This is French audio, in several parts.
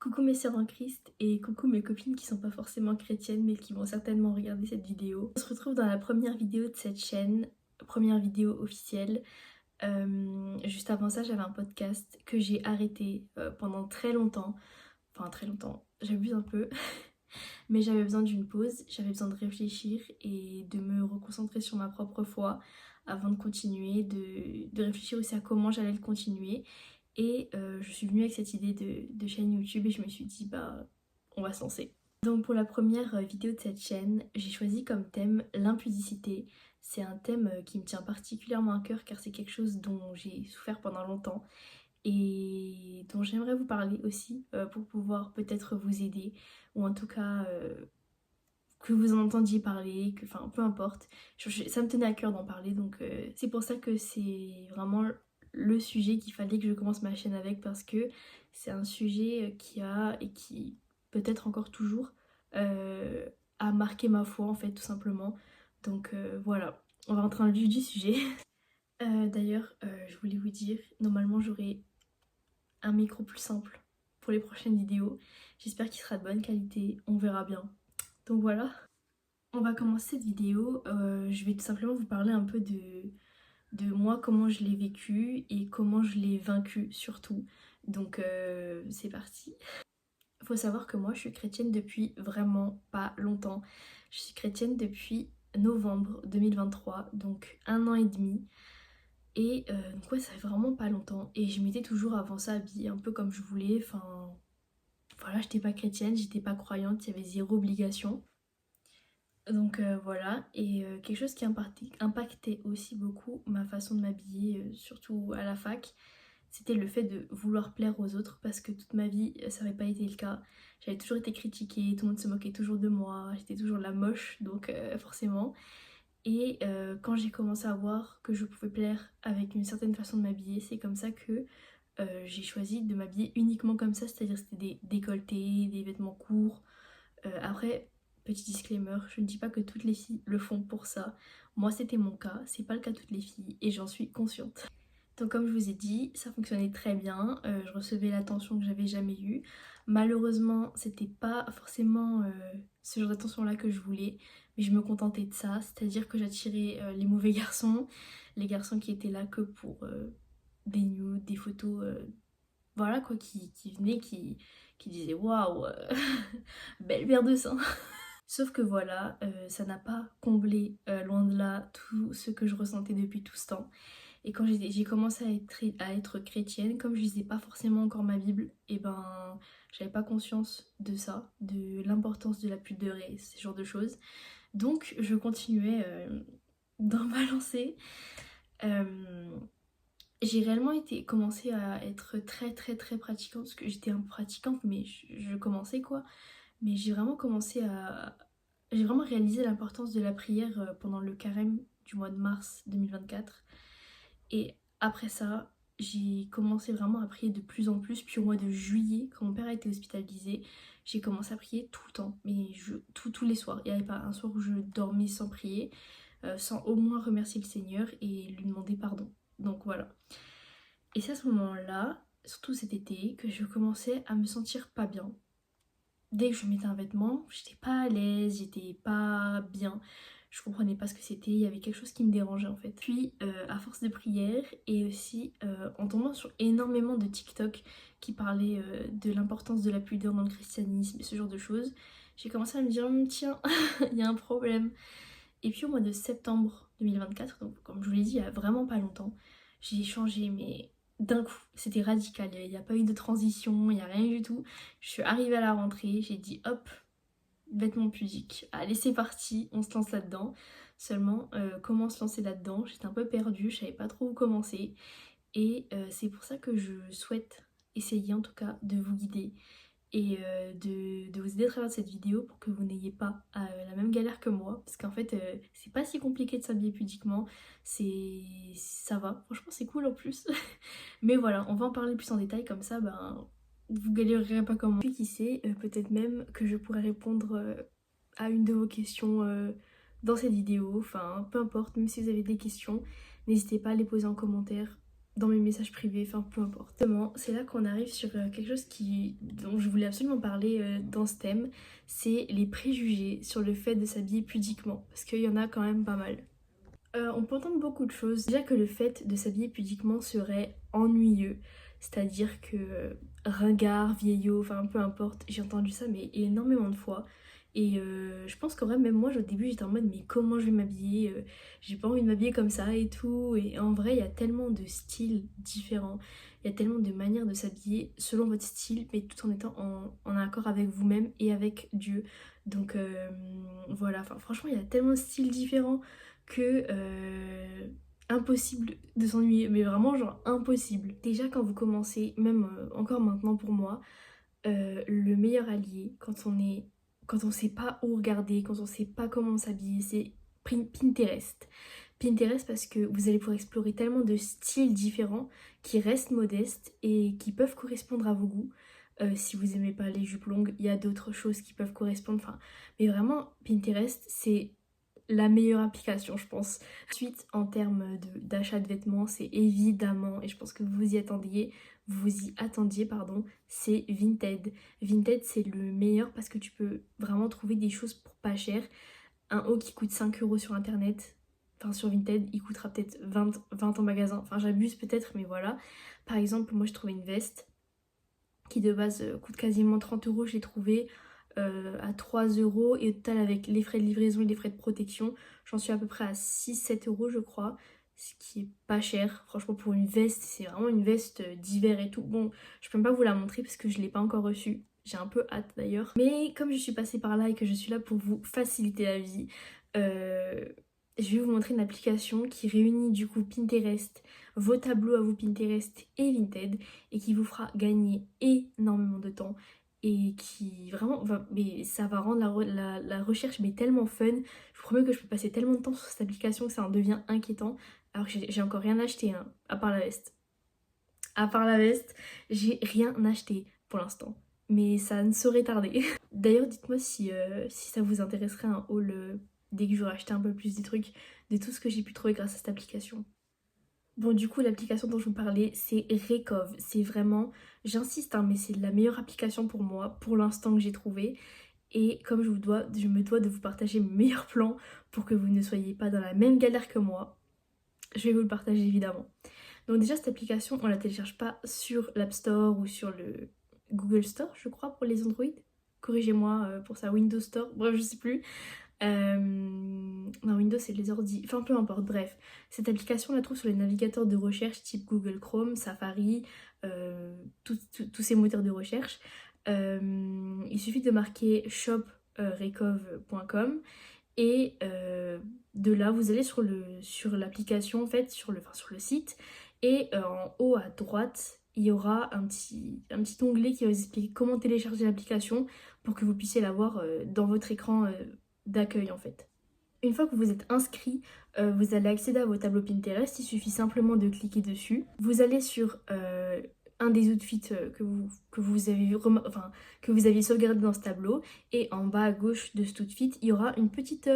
Coucou mes sœurs en Christ et coucou mes copines qui sont pas forcément chrétiennes mais qui vont certainement regarder cette vidéo. On se retrouve dans la première vidéo de cette chaîne, première vidéo officielle. Juste avant ça j'avais un podcast que j'ai arrêté pendant très longtemps. Enfin très longtemps, j'abuse un peu. Mais j'avais besoin d'une pause, j'avais besoin de réfléchir et de me reconcentrer sur ma propre foi avant de continuer, de réfléchir aussi à comment j'allais le continuer. Et je suis venue avec cette idée de chaîne YouTube et je me suis dit bah on va se lancer. Donc pour la première vidéo de cette chaîne, j'ai choisi comme thème l'impudicité. C'est un thème qui me tient particulièrement à cœur car c'est quelque chose dont j'ai souffert pendant longtemps et dont j'aimerais vous parler aussi pour pouvoir peut-être vous aider ou en tout cas que vous en entendiez parler, que, enfin peu importe. Ça me tenait à cœur d'en parler donc c'est pour ça que c'est vraiment le sujet qu'il fallait que je commence ma chaîne avec parce que c'est un sujet qui a et qui peut-être encore toujours euh, a marqué ma foi en fait tout simplement. Donc voilà, on va rentrer dans le vif du sujet. D'ailleurs, je voulais vous dire, normalement j'aurai un micro plus simple pour les prochaines vidéos. J'espère qu'il sera de bonne qualité, on verra bien. Donc voilà. On va commencer cette vidéo, je vais tout simplement vous parler un peu de moi, comment je l'ai vécu et comment je l'ai vaincu surtout. Donc c'est parti. Faut savoir que moi je suis chrétienne depuis vraiment pas longtemps. Je suis chrétienne depuis novembre 2023, donc 1 an et demi. Et donc ouais, ça fait vraiment pas longtemps. Et je m'étais toujours avant ça habillée un peu comme je voulais. Enfin voilà, j'étais pas chrétienne, j'étais pas croyante, il y avait zéro obligation. Donc voilà, et quelque chose qui impactait aussi beaucoup ma façon de m'habiller, surtout à la fac, c'était le fait de vouloir plaire aux autres parce que toute ma vie ça n'avait pas été le cas. J'avais toujours été critiquée, tout le monde se moquait toujours de moi, j'étais toujours la moche donc forcément. Et quand j'ai commencé à voir que je pouvais plaire avec une certaine façon de m'habiller, c'est comme ça que j'ai choisi de m'habiller uniquement comme ça, c'est-à-dire c'était des décolletés, des vêtements courts. Après, petit disclaimer, je ne dis pas que toutes les filles le font pour ça. Moi, c'était mon cas, c'est pas le cas de toutes les filles et j'en suis consciente. Donc, comme je vous ai dit, ça fonctionnait très bien. Je recevais l'attention que j'avais jamais eue. Malheureusement, c'était pas forcément ce genre d'attention-là que je voulais, mais je me contentais de ça. C'est-à-dire que j'attirais les mauvais garçons, les garçons qui étaient là que pour des nudes, des photos, voilà quoi, qui venaient, qui disaient waouh, belle paire de seins. Sauf que voilà, ça n'a pas comblé, loin de là, tout ce que je ressentais depuis tout ce temps. Et quand j'ai commencé à être chrétienne, comme je lisais pas forcément encore ma Bible, et ben j'avais pas conscience de ça, de l'importance de la pudeur et ce genre de choses. Donc je continuais d'en balancer. Euh, j'ai réellement commencé à être très pratiquante, parce que j'étais un peu pratiquante, mais je commençais quoi. Mais j'ai vraiment commencé à, j'ai vraiment réalisé l'importance de la prière pendant le carême du mois de mars 2024. Et après ça, j'ai commencé vraiment à prier de plus en plus. Puis au mois de juillet, quand mon père a été hospitalisé, j'ai commencé à prier tout le temps. Mais tous les soirs. Il n'y avait pas un soir où je dormais sans prier, sans au moins remercier le Seigneur et lui demander pardon. Donc voilà. Et c'est à ce moment-là, surtout cet été, que je commençais à me sentir pas bien. Dès que je mettais un vêtement, j'étais pas à l'aise, j'étais pas bien, je comprenais pas ce que c'était, il y avait quelque chose qui me dérangeait en fait. Puis à force de prière et aussi en tombant sur énormément de TikTok qui parlaient de l'importance de la pudeur dans le christianisme et ce genre de choses, j'ai commencé à me dire tiens, il y a un problème. Et puis au mois de septembre 2024, donc comme je vous l'ai dit il y a vraiment pas longtemps, j'ai changé mais d'un coup, c'était radical, il n'y a pas eu de transition, il n'y a rien du tout. Je suis arrivée à la rentrée, j'ai dit hop, vêtements pudiques, allez c'est parti, on se lance là-dedans. Seulement, comment se lancer là-dedans? J'étais un peu perdue, je savais pas trop où commencer. Et c'est pour ça que je souhaite essayer en tout cas de vous guider et de vous aider à travers cette vidéo pour que vous n'ayez pas la même galère que moi parce qu'en fait c'est pas si compliqué de s'habiller pudiquement, ça va, franchement c'est cool en plus. Mais voilà, on va en parler plus en détail comme ça ben vous galérerez pas comme moi. Puis qui sait, peut-être même que je pourrais répondre à une de vos questions dans cette vidéo, enfin peu importe, même si vous avez des questions, n'hésitez pas à les poser en commentaire. dans mes messages privés, enfin peu importe. Justement, c'est là qu'on arrive sur quelque chose dont je voulais absolument parler dans ce thème, c'est les préjugés sur le fait de s'habiller pudiquement, parce qu'il y en a quand même pas mal. On peut entendre beaucoup de choses. Déjà que le fait de s'habiller pudiquement serait ennuyeux, c'est-à-dire que ringard, vieillot, enfin peu importe, j'ai entendu ça mais énormément de fois. Et je pense qu'en vrai, même moi, au début, j'étais en mode mais comment je vais m'habiller j'ai pas envie de m'habiller comme ça et tout. Et en vrai, il y a tellement de styles différents, il y a tellement de manières de s'habiller selon votre style, mais tout en étant en accord avec vous-même et avec Dieu. Donc voilà, enfin, franchement, il y a tellement de styles différents que impossible de s'ennuyer, mais vraiment genre impossible. Déjà quand vous commencez, même encore maintenant pour moi, le meilleur allié quand on sait pas où regarder, quand on sait pas comment s'habiller, c'est Pinterest. Pinterest parce que vous allez pouvoir explorer tellement de styles différents qui restent modestes et qui peuvent correspondre à vos goûts. Si vous aimez pas les jupes longues, il y a d'autres choses qui peuvent correspondre. Enfin, mais vraiment, Pinterest, c'est la meilleure application, je pense. Ensuite, en termes d'achat de vêtements, c'est évidemment, et je pense que vous y attendiez, pardon, c'est Vinted. Vinted, c'est le meilleur parce que tu peux vraiment trouver des choses pour pas cher. Un haut qui coûte 5 € sur internet, enfin sur Vinted, il coûtera peut-être 20 en magasin. Enfin, j'abuse peut-être, mais voilà. Par exemple, moi, je trouvais une veste qui de base coûte quasiment 30 €, je l'ai trouvée à 3 € et au total avec les frais de livraison et les frais de protection, j'en suis à peu près à 6-7 € je crois, ce qui est pas cher. Franchement pour une veste, c'est vraiment une veste d'hiver et tout. Bon, je peux même pas vous la montrer parce que je l'ai pas encore reçue. J'ai un peu hâte d'ailleurs. Mais comme je suis passée par là et que je suis là pour vous faciliter la vie, euh, je vais vous montrer une application qui réunit du coup Pinterest, vos tableaux à vous Pinterest et Vinted et qui vous fera gagner énormément de temps et qui vraiment mais ça va rendre la recherche mais tellement fun. Je vous promets que je peux passer tellement de temps sur cette application que ça en devient inquiétant alors que j'ai encore rien acheté hein, à part la veste. À part la veste, j'ai rien acheté pour l'instant. Mais ça ne saurait tarder. D'ailleurs, dites-moi si ça vous intéresserait un haul dès que j'aurai acheté un peu plus des trucs de tout ce que j'ai pu trouver grâce à cette application. Bon, du coup, l'application dont je vous parlais, c'est Recov. C'est vraiment, j'insiste, hein, mais c'est la meilleure application pour moi, pour l'instant que j'ai trouvé. Et comme je me dois de vous partager mes meilleurs plans pour que vous ne soyez pas dans la même galère que moi, je vais vous le partager évidemment. Donc déjà, cette application, on la télécharge pas sur l'App Store ou sur le Google Store, je crois, pour les Android. Corrigez-moi pour ça, Windows Store, bref, je sais plus. Non, Windows c'est les ordi, enfin peu importe, bref. Cette application on la trouve sur les navigateurs de recherche type Google Chrome, Safari, tous ces moteurs de recherche. Il suffit de marquer shoprecov.com et de là vous allez sur l'application en fait, sur le site et en haut à droite il y aura un petit onglet qui va vous expliquer comment télécharger l'application pour que vous puissiez la voir dans votre écran d'accueil en fait. Une fois que vous êtes inscrit, vous allez accéder à vos tableaux Pinterest, il suffit simplement de cliquer dessus. Vous allez sur un des outfits que vous aviez sauvegardé dans ce tableau et en bas à gauche de cet outfit, il y aura une petite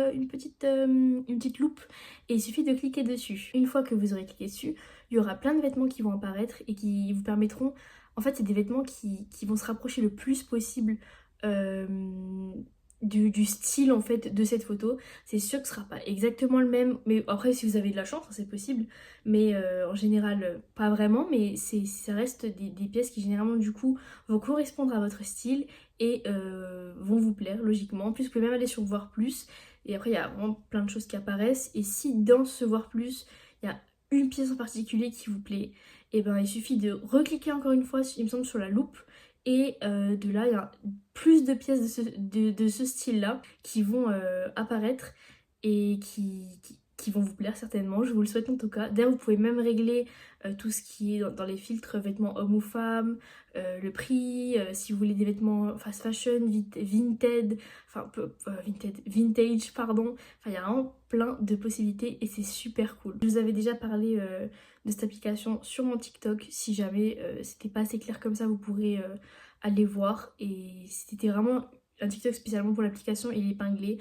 loupe et il suffit de cliquer dessus. Une fois que vous aurez cliqué dessus, il y aura plein de vêtements qui vont apparaître et qui vous permettront... En fait, c'est des vêtements qui vont se rapprocher le plus possible euh, du style en fait de cette photo. C'est sûr que ce sera pas exactement le même, mais après si vous avez de la chance, hein, c'est possible, mais en général pas vraiment, mais ça reste des pièces qui généralement du coup vont correspondre à votre style et vont vous plaire logiquement. En plus vous pouvez même aller sur voir plus et après il y a vraiment plein de choses qui apparaissent et si dans ce voir plus il y a une pièce en particulier qui vous plaît, et ben il suffit de recliquer encore une fois il me semble sur la loupe et de là, il y a plus de pièces de ce style-là qui vont apparaître et qui vont vous plaire certainement. Je vous le souhaite en tout cas. D'ailleurs, vous pouvez même régler tout ce qui est dans les filtres vêtements hommes ou femmes, le prix, si vous voulez des vêtements fast fashion, vintage, vintage, pardon. Enfin, il y a vraiment plein de possibilités et c'est super cool. Je vous avais déjà parlé de cette application sur mon TikTok. Si jamais c'était pas assez clair comme ça, vous pourrez aller voir. Et c'était vraiment un TikTok spécialement pour l'application et l'épingler,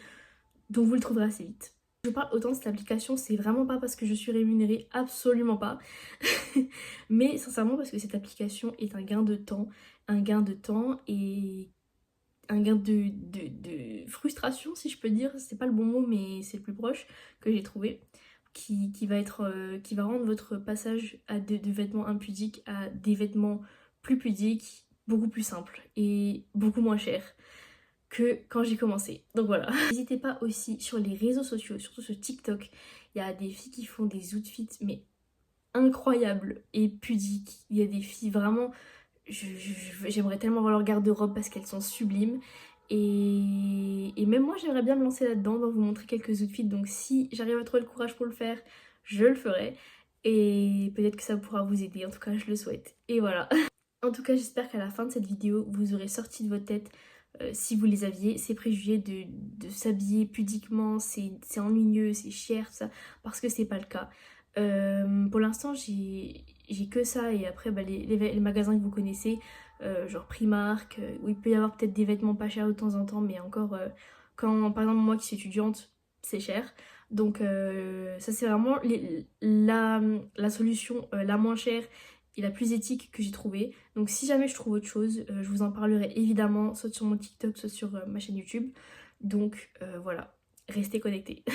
donc vous le trouverez assez vite. Je parle autant de cette application, c'est vraiment pas parce que je suis rémunérée, absolument pas. Mais sincèrement parce que cette application est un gain de temps et un gain de frustration, si je peux dire. C'est pas le bon mot, mais c'est le plus proche que j'ai trouvé. Qui va rendre votre passage de vêtements impudiques à des vêtements plus pudiques, beaucoup plus simples et beaucoup moins chers que quand j'ai commencé. Donc voilà. N'hésitez pas aussi sur les réseaux sociaux, surtout sur TikTok, il y a des filles qui font des outfits mais incroyables et pudiques. Il y a des filles vraiment, j'aimerais tellement voir leur garde-robe parce qu'elles sont sublimes. Et même moi j'aimerais bien me lancer là-dedans, donc vous montrer quelques outfits. Donc si j'arrive à trouver le courage pour le faire, je le ferai. Et peut-être que ça pourra vous aider, en tout cas je le souhaite. Et voilà. En tout cas j'espère qu'à la fin de cette vidéo, vous aurez sorti de votre tête, si vous les aviez, ces préjugés de s'habiller pudiquement, c'est ennuyeux, c'est cher, tout ça, parce que c'est pas le cas. Pour l'instant, j'ai que ça, et après, bah, les magasins que vous connaissez, genre Primark, où il peut y avoir peut-être des vêtements pas chers de temps en temps, mais encore, quand, par exemple, moi qui suis étudiante, c'est cher. Donc, ça, c'est vraiment la solution la moins chère et la plus éthique que j'ai trouvée. Donc si jamais je trouve autre chose, je vous en parlerai évidemment, soit sur mon TikTok, soit sur ma chaîne YouTube. Donc voilà, restez connectés.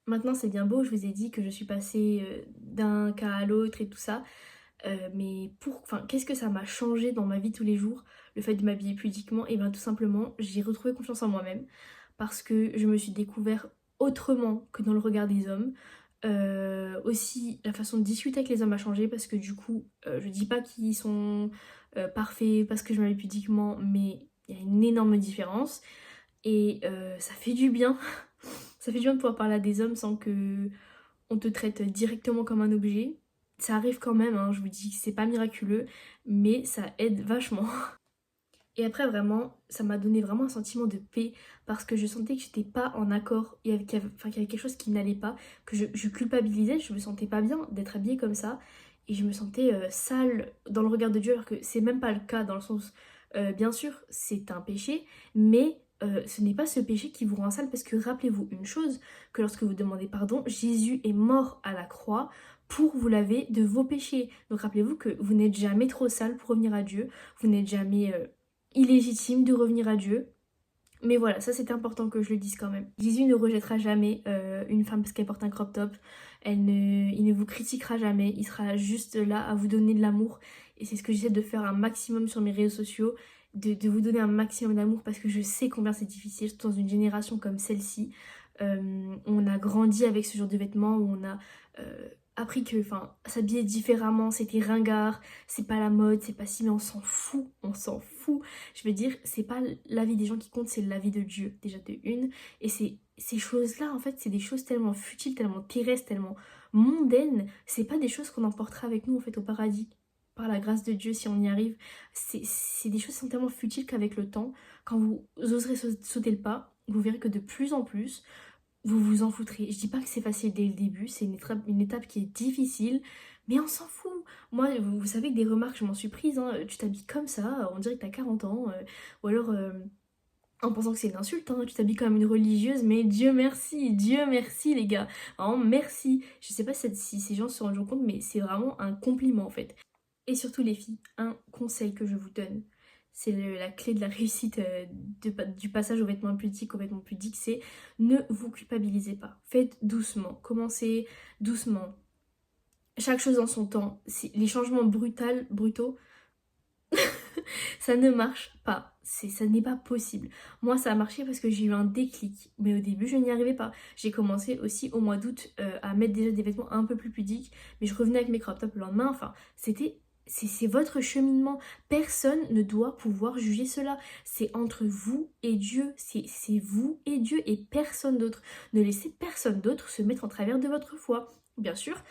Maintenant c'est bien beau, je vous ai dit que je suis passée d'un cas à l'autre et tout ça. Mais qu'est-ce que ça m'a changé dans ma vie tous les jours, le fait de m'habiller pudiquement? Et bien tout simplement, j'ai retrouvé confiance en moi-même. Parce que je me suis découvert autrement que dans le regard des hommes. Aussi, la façon de discuter avec les hommes a changé parce que du coup, je dis pas qu'ils sont parfaits parce que je m'habille pudiquement, mais il y a une énorme différence et ça fait du bien. Ça fait du bien de pouvoir parler à des hommes sans que on te traite directement comme un objet. Ça arrive quand même, hein, je vous dis que c'est pas miraculeux, mais ça aide vachement. Et après vraiment, ça m'a donné vraiment un sentiment de paix parce que je sentais que j'étais pas en accord et qu'il y avait quelque chose qui n'allait pas, que je culpabilisais, je me sentais pas bien d'être habillée comme ça et je me sentais sale dans le regard de Dieu alors que c'est même pas le cas dans le sens, bien sûr c'est un péché, mais ce n'est pas ce péché qui vous rend sale parce que rappelez-vous une chose, que lorsque vous demandez pardon, Jésus est mort à la croix pour vous laver de vos péchés. Donc rappelez-vous que vous n'êtes jamais trop sale pour revenir à Dieu, vous n'êtes jamais illégitime de revenir à Dieu. Mais voilà, ça c'est important que je le dise quand même. Jésus ne rejettera jamais une femme parce qu'elle porte un crop top. Il ne vous critiquera jamais. Il sera juste là à vous donner de l'amour. Et c'est ce que j'essaie de faire un maximum sur mes réseaux sociaux. De vous donner un maximum d'amour parce que je sais combien c'est difficile, surtout dans une génération comme celle-ci. On a grandi avec ce genre de vêtements où on a appris que s'habiller différemment c'était ringard, c'est pas la mode, c'est pas si, mais on s'en fout. Je veux dire, c'est pas la vie des gens qui compte, c'est la vie de Dieu, déjà de une. Et ces choses-là, en fait, c'est des choses tellement futiles, tellement terrestres, tellement mondaines. C'est pas des choses qu'on emportera avec nous, en fait, au paradis. Par la grâce de Dieu, si on y arrive. C'est des choses qui sont tellement futiles qu'avec le temps, quand vous oserez sauter le pas, vous verrez que de plus en plus, vous vous en foutrez. Je dis pas que c'est facile dès le début, c'est une étape qui est difficile, mais on s'en fout. Moi, vous savez que des remarques, je m'en suis prise, hein. Tu t'habilles comme ça, on dirait que t'as 40 ans, ou alors en pensant que c'est une insulte, hein. Tu t'habilles comme une religieuse, mais Dieu merci les gars, vraiment merci. Je sais pas si ces gens se rendent compte, mais c'est vraiment un compliment en fait. Et surtout les filles, un conseil que je vous donne, c'est la clé de la réussite du passage aux vêtements pudiques, c'est ne vous culpabilisez pas. Faites doucement, commencez doucement. Chaque chose en son temps. Les changements brutaux, ça ne marche pas. Ça n'est pas possible. Moi, ça a marché parce que j'ai eu un déclic. Mais au début, je n'y arrivais pas. J'ai commencé aussi au mois d'août à mettre déjà des vêtements un peu plus pudiques. Mais je revenais avec mes crop tops le lendemain. Enfin, c'est votre cheminement. Personne ne doit pouvoir juger cela. C'est entre vous et Dieu. C'est vous et Dieu et personne d'autre. Ne laissez personne d'autre se mettre en travers de votre foi. Bien sûr,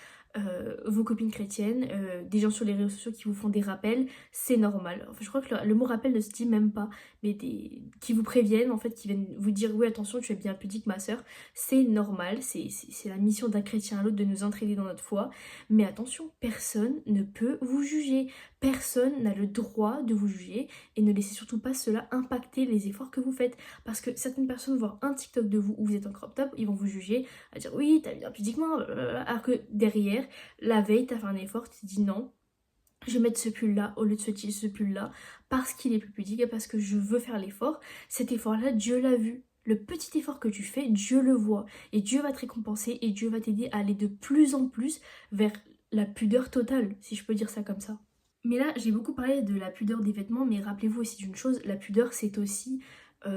vos copines chrétiennes, des gens sur les réseaux sociaux qui vous font des rappels, c'est normal. Enfin, je crois que le mot rappel ne se dit même pas, mais qui vous préviennent, en fait, qui viennent vous dire oui attention tu es bien pudique ma soeur, c'est normal, c'est la mission d'un chrétien à l'autre de nous entraîner dans notre foi, mais attention, personne ne peut vous juger, personne n'a le droit de vous juger, et ne laissez surtout pas cela impacter les efforts que vous faites, parce que certaines personnes voient un TikTok de vous où vous êtes en crop top, ils vont vous juger, à dire oui t'as bien pudiquement, alors que derrière, la veille t'as fait un effort, tu te dis non, je vais mettre ce pull là au lieu de ce pull là parce qu'il est plus pudique et parce que je veux faire l'effort. Cet effort là, Dieu l'a vu. Le petit effort que tu fais, Dieu le voit et Dieu va te récompenser et Dieu va t'aider à aller de plus en plus vers la pudeur totale, si je peux dire ça comme ça. Mais là, j'ai beaucoup parlé de la pudeur des vêtements, mais rappelez-vous aussi d'une chose, la pudeur c'est aussi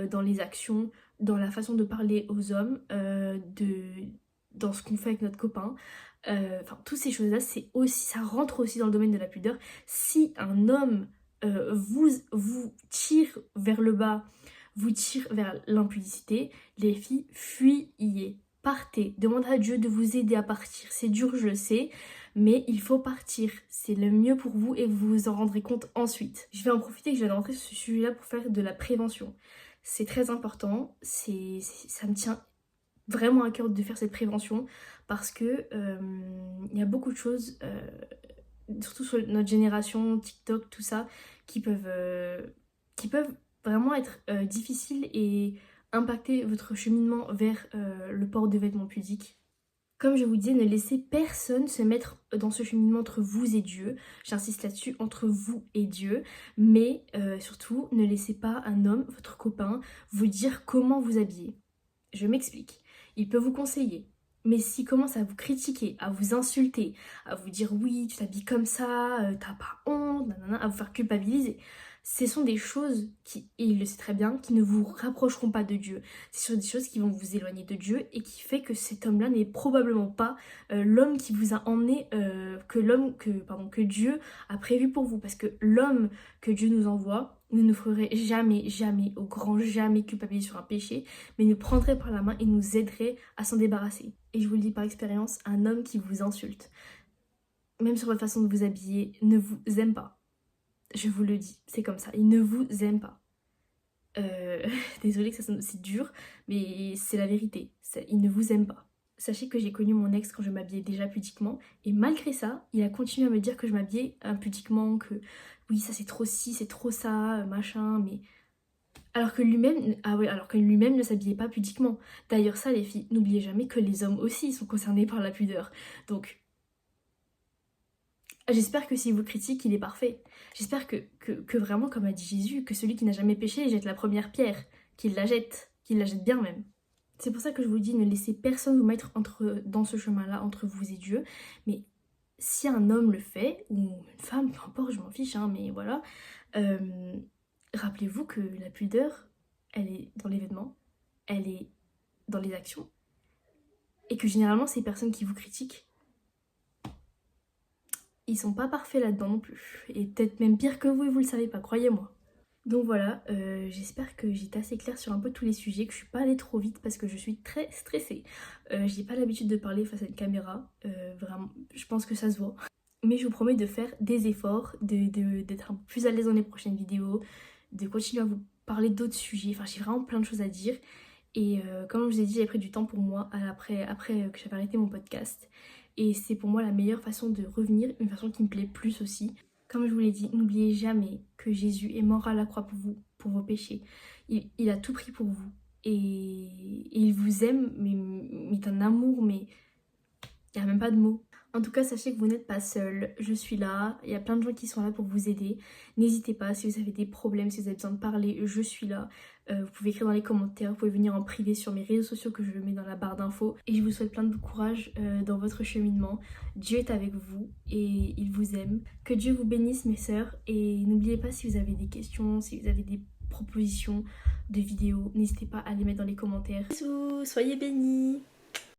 dans les actions, dans la façon de parler aux hommes, dans ce qu'on fait avec notre copain. Enfin, toutes ces choses-là, c'est aussi, ça rentre aussi dans le domaine de la pudeur. Si un homme vous tire vers le bas, vous tire vers l'impudicité, les filles, fuyez, partez. Demandez à Dieu de vous aider à partir. C'est dur, je sais, mais il faut partir. C'est le mieux pour vous et vous vous en rendrez compte ensuite. Je vais en profiter que je viens de rentrer sur ce sujet-là pour faire de la prévention. C'est très important, ça me tient vraiment à cœur de faire cette prévention parce que il y a beaucoup de choses, surtout sur notre génération, TikTok, tout ça, qui peuvent vraiment être difficiles et impacter votre cheminement vers le port de vêtements pudiques. Comme je vous disais, ne laissez personne se mettre dans ce cheminement entre vous et Dieu. J'insiste là-dessus, entre vous et Dieu. Mais surtout, ne laissez pas un homme, votre copain, vous dire comment vous habiller. Je m'explique. Il peut vous conseiller. Mais s'il commence à vous critiquer, à vous insulter, à vous dire oui, tu t'habilles comme ça, t'as pas honte, nanana, à vous faire culpabiliser, ce sont des choses qui, et il le sait très bien, qui ne vous rapprocheront pas de Dieu. Ce sont des choses qui vont vous éloigner de Dieu et qui fait que cet homme-là n'est probablement pas l'homme qui vous a emmené, que Dieu a prévu pour vous. Parce que l'homme que Dieu nous envoie ne nous ferait jamais, jamais, au grand jamais culpabiliser sur un péché, mais nous prendrait par la main et nous aiderait à s'en débarrasser. Et je vous le dis par expérience, un homme qui vous insulte, même sur votre façon de vous habiller, ne vous aime pas. Je vous le dis, c'est comme ça, il ne vous aime pas. Désolée que ça sonne aussi dur, mais c'est la vérité, il ne vous aime pas. Sachez que j'ai connu mon ex quand je m'habillais déjà pudiquement, et malgré ça, il a continué à me dire que je m'habillais impudiquement, que oui, ça c'est trop ci, c'est trop ça, machin, mais... Alors que lui-même ne s'habillait pas pudiquement. D'ailleurs ça les filles, n'oubliez jamais que les hommes aussi sont concernés par la pudeur. Donc... j'espère que s'il vous critique, il est parfait. J'espère que vraiment, comme a dit Jésus, que celui qui n'a jamais péché jette la première pierre, qu'il la jette bien même. C'est pour ça que je vous dis, ne laissez personne vous mettre dans ce chemin-là, entre vous et Dieu. Mais si un homme le fait, ou une femme, peu importe, je m'en fiche, hein, mais voilà, rappelez-vous que la pudeur, elle est dans les vêtements, elle est dans les actions, et que généralement, ces personnes qui vous critiquent, ils sont pas parfaits là-dedans non plus. Et peut-être même pire que vous et vous le savez pas, croyez-moi. Donc voilà, j'espère que j'ai été assez claire sur un peu tous les sujets, que je suis pas allée trop vite parce que je suis très stressée. J'ai pas l'habitude de parler face à une caméra, vraiment, je pense que ça se voit. Mais je vous promets de faire des efforts, d'être un peu plus à l'aise dans les prochaines vidéos, de continuer à vous parler d'autres sujets. Enfin, j'ai vraiment plein de choses à dire. Et comme je vous ai dit, j'ai pris du temps pour moi après que j'avais arrêté mon podcast. Et c'est pour moi la meilleure façon de revenir, une façon qui me plaît plus aussi. Comme je vous l'ai dit, n'oubliez jamais que Jésus est mort à la croix pour vous, pour vos péchés. Il a tout pris pour vous. Et il vous aime, mais d'un amour, mais il n'y a même pas de mots. En tout cas, sachez que vous n'êtes pas seul, je suis là, il y a plein de gens qui sont là pour vous aider. N'hésitez pas, si vous avez des problèmes, si vous avez besoin de parler, je suis là. Vous pouvez écrire dans les commentaires, vous pouvez venir en privé sur mes réseaux sociaux que je mets dans la barre d'infos. Et je vous souhaite plein de courage dans votre cheminement. Dieu est avec vous et il vous aime. Que Dieu vous bénisse mes sœurs. Et n'oubliez pas, si vous avez des questions, si vous avez des propositions de vidéos, n'hésitez pas à les mettre dans les commentaires. Bisous, soyez bénis.